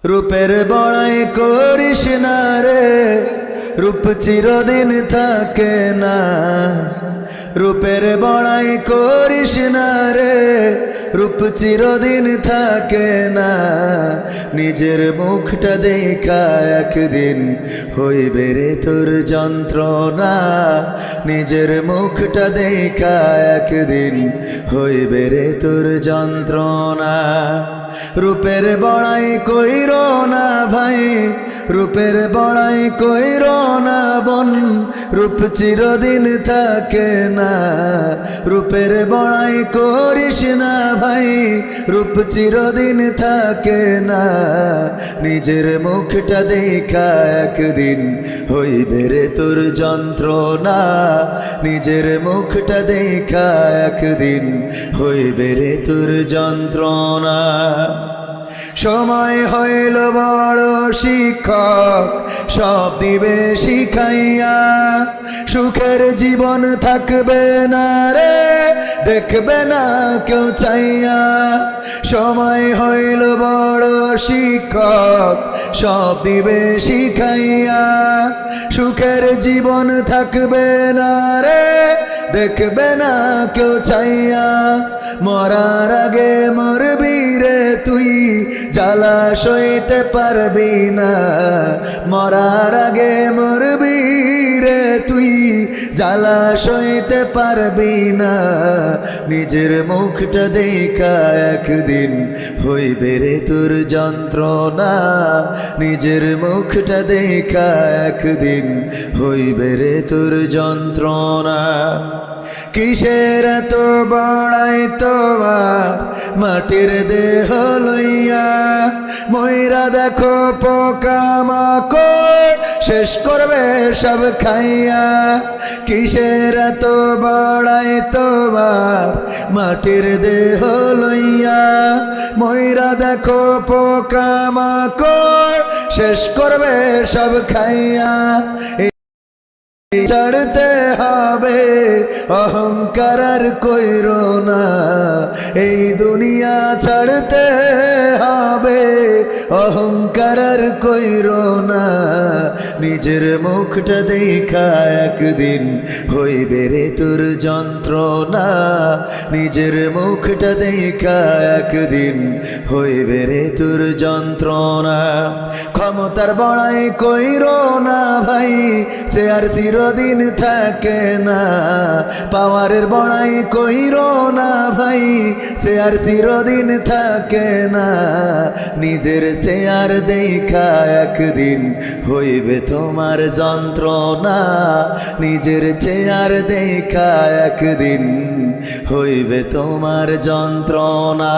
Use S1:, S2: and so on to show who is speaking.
S1: রূপের বড়াই করিস না রে, রূপ চিরদিন থাকে না। রূপের বড়াই করিস না রে, রূপ চিরদিন থাকে না। নিজের মুখটা দেখা একদিন হইবে রে তোর যন্ত্রণা। নিজের মুখটা দেখা একদিন হইবে রে তোর যন্ত্রণা। রূপের বড়াই কইর না ভাই, রূপের বড়াই কইর না বোন, রূপ চিরদিন থাকে না। রূপের বড়াই করিস না ভাই, রূপ চিরদিন থাকে না। নিজের মুখটা দেখা একদিন হইবে রে তোর যন্ত্রণা। নিজের মুখটা দেখা একদিন হইবে রে তোর যন্ত্রণা। সময় হইল বড় শিক্ষক, সব দিবে শিখাইয়া। সুখের জীবন থাকবে না রে, দেখবে না কেউ চাইয়া। সময় হইল বড় শিক্ষক, সব দিবে শিখাইয়া। সুখের জীবন থাকবে না রে, দেখবে না কেউ চাইয়া। মরার আগে মরবি রে তুই, জ্বালা সইতে পারবি না। মরার আগে মরবি রে তুই, জ্বালা সইতে পারবি না। নিজের মুখটা দেখা একদিন হইবে রে তোর যন্ত্রণা। নিজের মুখটা দেখা একদিন হইবে রে তোর যন্ত্রণা। কিসের এত বড়াই তোমার মাটির দেহ লইয়া। ময়রা দেখো পোকামাকড় শেষ করবে সব খাইয়া। কিসের এত বড়াই তোমার মাটির দেহ লইয়া। ময়রা দেখো পোকামাকড় শেষ করবে সব খাইয়া। ছাড়তে হবে অহংকার আর কইরো না, এই দুনিয়া ছাড়তে হবে অহংকার আর কইরো না। নিজের মুখটা দেখা একদিন হইবে রে তোর যন্ত্রণা। নিজের মুখটা দেখা একদিন হইবে রে তোর যন্ত্রণা। ক্ষমতার বড়াই কইরো না ভাই, সে আর চিরদিন থাকে না। পাওয়ারের বড়াই কইরো না ভাই, সে আর চিরদিন থাকে না। নিজের চেয়ার দেখা একদিন হইবে তোমার যন্ত্রণা। নিজের চেয়ার দেখা একদিন হইবে তোমার যন্ত্রণা।